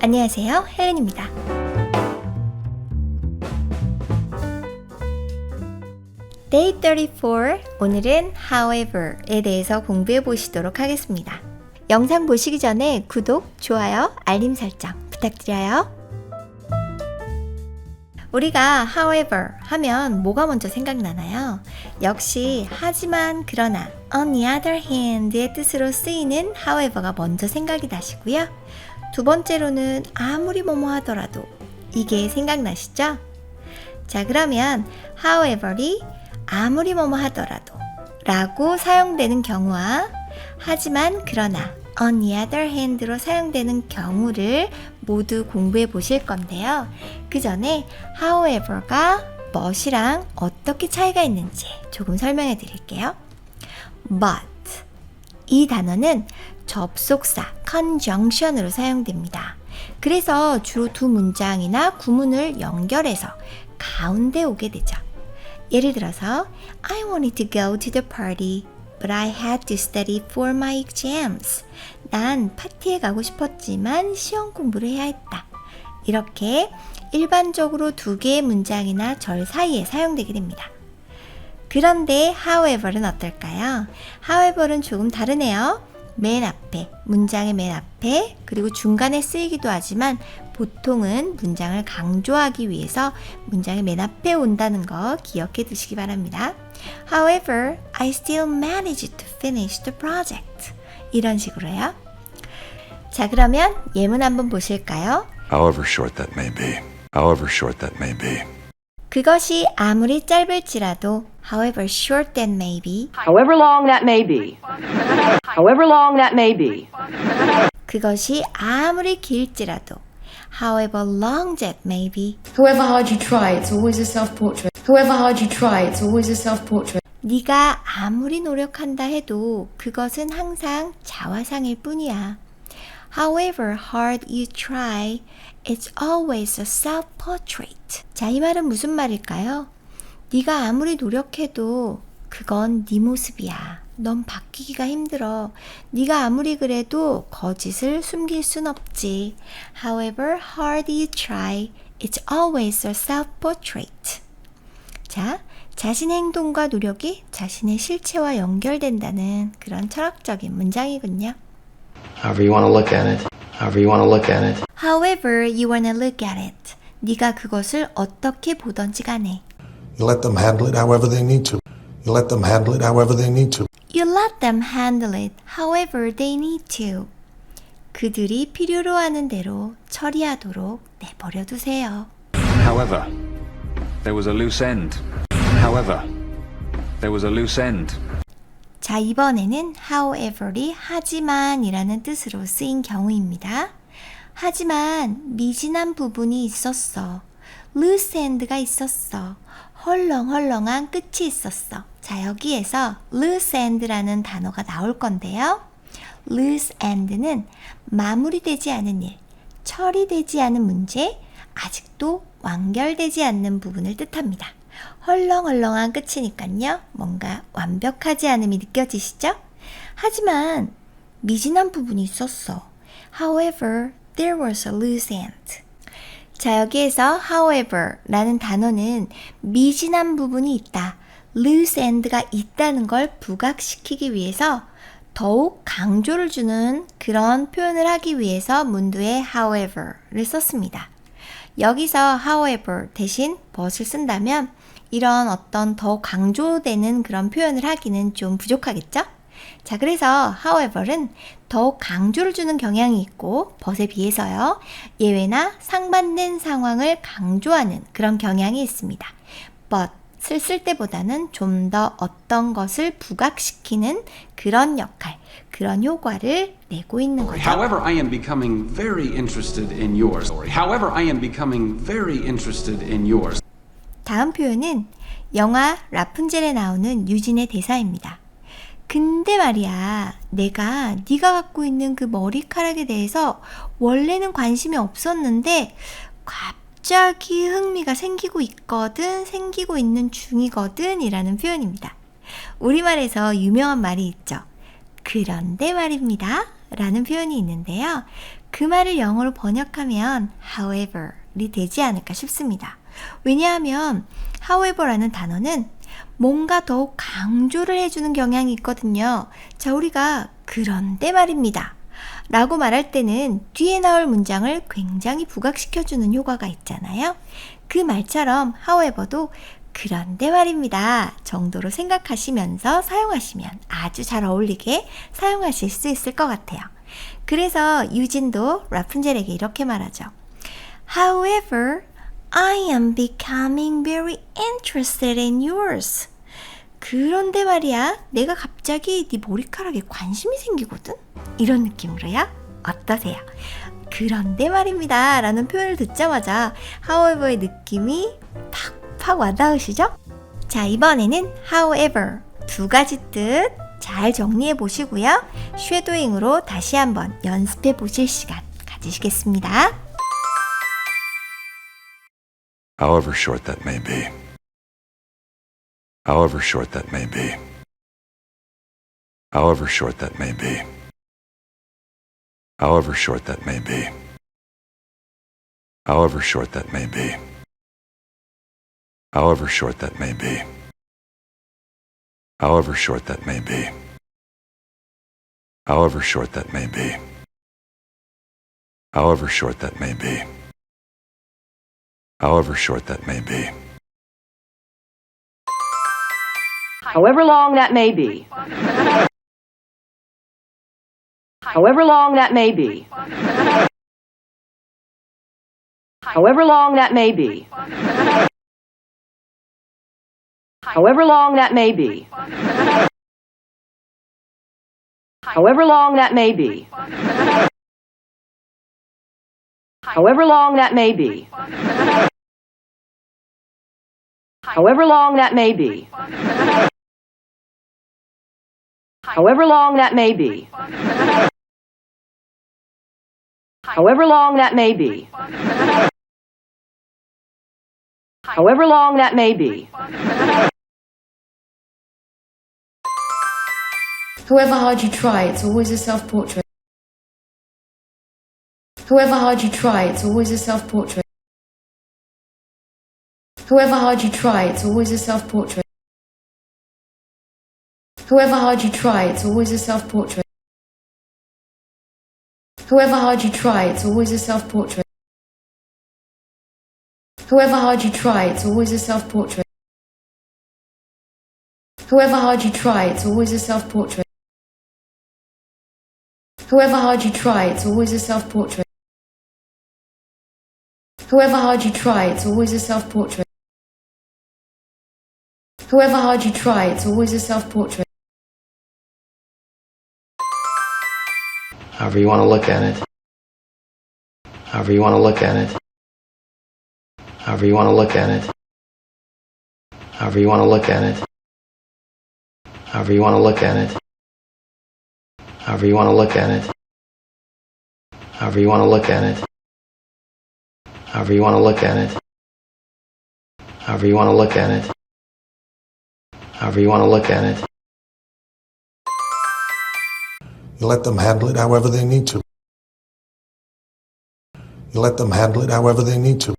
안녕하세요, 헬렌입니다. Day 34, 오늘은 however에 대해서 공부해 보시도록 하겠습니다. 영상 보시기 전에 구독, 좋아요, 알림 설정 부탁드려요. 우리가 however 하면 뭐가 먼저 생각나나요? 역시 하지만, 그러나, on the other hand의 뜻으로 쓰이는 however가 먼저 생각이 나시고요. 두 번째로는 아무리 뭐뭐 하더라도, 이게 생각나시죠? 자, 그러면 however이 아무리 뭐뭐 하더라도 라고 사용되는 경우와 하지만, 그러나, on the other hand로 사용되는 경우를 모두 공부해 보실 건데요. 그 전에 however가 but이랑 어떻게 차이가 있는지 조금 설명해 드릴게요. but, 이 단어는 접속사 conjunction으로 사용됩니다. 그래서 주로 두 문장이나 구문을 연결해서 가운데 오게 되죠. 예를 들어서 I wanted to go to the party, but I had to study for my exams. 난 파티에 가고 싶었지만 시험 공부를 해야 했다. 이렇게 일반적으로 두 개의 문장이나 절 사이에 사용되게 됩니다. 그런데 however는 어떨까요? however는 조금 다르네요. 맨 앞에, 문장의 맨 앞에, 그리고 중간에 쓰이기도 하지만 보통은 문장을 강조하기 위해서 문장의 맨 앞에 온다는 거 기억해 두시기 바랍니다. However, I still managed to finish the project. 이런 식으로요. 자, 그러면 예문 한번 보실까요? However short that may be. However short that may be. 그것이 아무리 짧을지라도, however short that may be. However long that may be. However long that may be. 그것이 아무리 길지라도, however long that may be. However hard you try, it's always a self-portrait. However hard you try, it's always a self-portrait. 네가 아무리 노력한다 해도 그것은 항상 자화상일 뿐이야. However hard you try, it's always a self-portrait. 자, 이 말은 무슨 말일까요? 네가 아무리 노력해도 그건 네 모습이야. 넌 바뀌기가 힘들어. 네가 아무리 그래도 거짓을 숨길 순 없지. However hard you try, it's always a self-portrait. 자, 자신의 행동과 노력이 자신의 실체와 연결된다는 그런 철학적인 문장이군요. However you want to look at it. However you want to look at it. However you wanna look at it. 네가 그것을 어떻게 보던지 간에. You let them handle it however they need to. You let them handle it however they need to. You let them handle it however they need to. 그들이 필요로 하는 대로 처리하도록 내버려 두세요. However, there was a loose end. However, there was a loose end. 자, 이번에는 however이 하지만이라는 뜻으로 쓰인 경우입니다. 하지만 미진한 부분이 있었어. loose end가 있었어. 헐렁헐렁한 끝이 있었어. 자, 여기에서 loose end라는 단어가 나올 건데요. loose end는 마무리되지 않은 일, 처리되지 않은 문제, 아직도 완결되지 않는 부분을 뜻합니다. 헐렁헐렁한 끝이니까요. 뭔가 완벽하지 않음이 느껴지시죠? 하지만 미진한 부분이 있었어. However, there was a loose end. 자, 여기에서 however 라는 단어는 미진한 부분이 있다, loose end가 있다는 걸 부각시키기 위해서 더욱 강조를 주는 그런 표현을 하기 위해서 문두에 however를 썼습니다. 여기서 however 대신 but을 쓴다면 이런 어떤 더 강조되는 그런 표현을 하기는 좀 부족하겠죠? 자, 그래서 however는 더욱 강조를 주는 경향이 있고 but에 비해서요. 예외나 상반된 상황을 강조하는 그런 경향이 있습니다. but을 쓸 때보다는 좀 더 어떤 것을 부각시키는 그런 역할, 그런 효과를 내고 있는 거죠. However, I am becoming very interested in your story. However, I am becoming very interested in yours. 다음 표현은 영화 라푼젤에 나오는 유진의 대사입니다. 근데 말이야, 내가 네가 갖고 있는 그 머리카락에 대해서 원래는 관심이 없었는데 갑자기 흥미가 생기고 있는 중이거든 이라는 표현입니다. 우리말에서 유명한 말이 있죠. 그런데 말입니다 라는 표현이 있는데요. 그 말을 영어로 번역하면 however이 되지 않을까 싶습니다. 왜냐하면 however라는 단어는 뭔가 더욱 강조를 해주는 경향이 있거든요. 자, 우리가 그런데 말입니다 라고 말할 때는 뒤에 나올 문장을 굉장히 부각시켜주는 효과가 있잖아요. 그 말처럼 however도 그런데 말입니다 정도로 생각하시면서 사용하시면 아주 잘 어울리게 사용하실 수 있을 것 같아요. 그래서 유진도 라푼젤에게 이렇게 말하죠. However, I am becoming very interested in yours. 그런데 말이야, 내가 갑자기 네 머리카락에 관심이 생기거든? 이런 느낌으로요. 어떠세요? 그런데 말입니다 라는 표현을 듣자마자 however의 느낌이 팍팍 와닿으시죠? 자, 이번에는 however 두 가지 뜻 잘 정리해 보시고요. 쉐도잉으로 다시 한번 연습해 보실 시간 가지시겠습니다. However short that may be. However short that may be. However short that may be. However short that may be. However short that may be. However short that may be. However short that may be. However short that may be. However short that may be. However short that may be. However long that may be. However long that may be. However long that may be. However long that may be. However long that may be. However long that may be. However long that may be. However long that may be. However long that may be. However long that may be. However hard you try, it's always a self-portrait. However hard you try, it's always a self-portrait. However hard you try, it's always a self-portrait. However hard you try, it's always a self-portrait. However hard you try, it's always a self-portrait. However hard you try, it's always a self-portrait. However hard you try, it's always a self-portrait. However hard you try, it's always a self-portrait. However hard you try, it's always a self-portrait. However hard you try, it's always a self-portrait. However you want to look at it. However you want to look at it. However you want to look at it. However you want to look at it. However you want to look at it. However you want to look at it. However you want to look at it. However you want to look at it. However you want to look at it. However you want to look at it. You let them handle it however they need to. You let them handle it however they need to.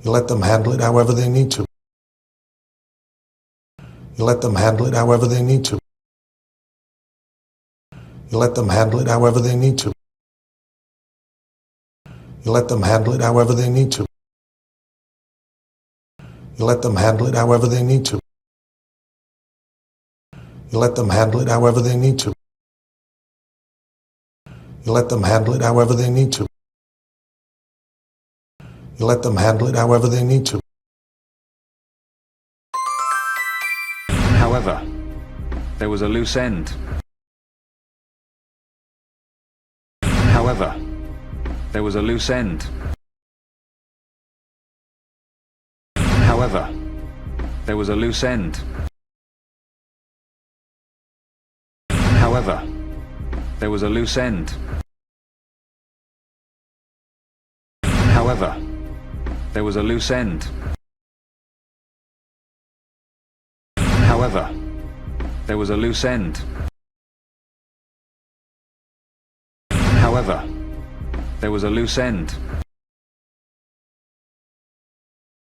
You let them handle it however they need to. You let them handle it however they need to. You let them handle it however they need to. You let them handle it however they need to. You let them handle it however they need to. You let them handle it however they need to. You let them handle it however they need to. You let them handle it however they need to. However, there was a loose end. However, there was a loose end. However, there was a loose end. However, there was a loose end. However, there was a loose end. However, there was a loose end. However, there was a loose end.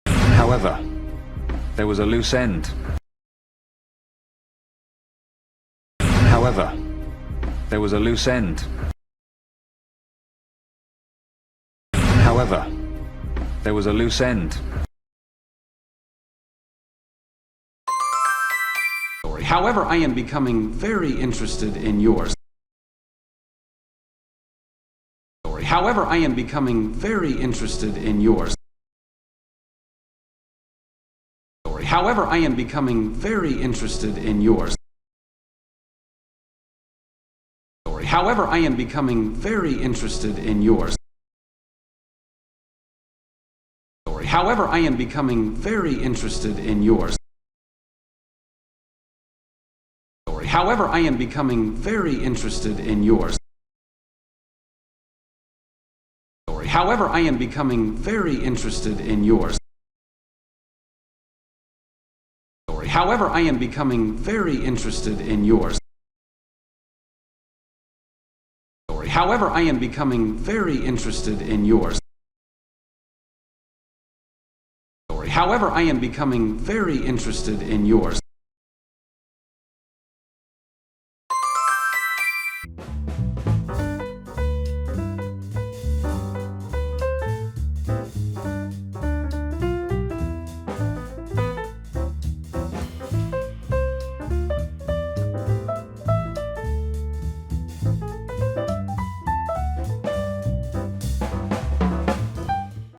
However, there was a loose end. However, there was a loose end. However, there was a loose end. However, I am becoming very interested in yours. However, I am becoming very interested in yours. However, I am becoming very interested in yours. However, I am becoming very interested in yours. However, I am becoming very interested in yours. However, I am becoming very interested in yours. However, I am becoming very interested in yours. However, I am becoming very interested in yours. However, I am becoming very interested in yours. However, I am becoming very interested in yours.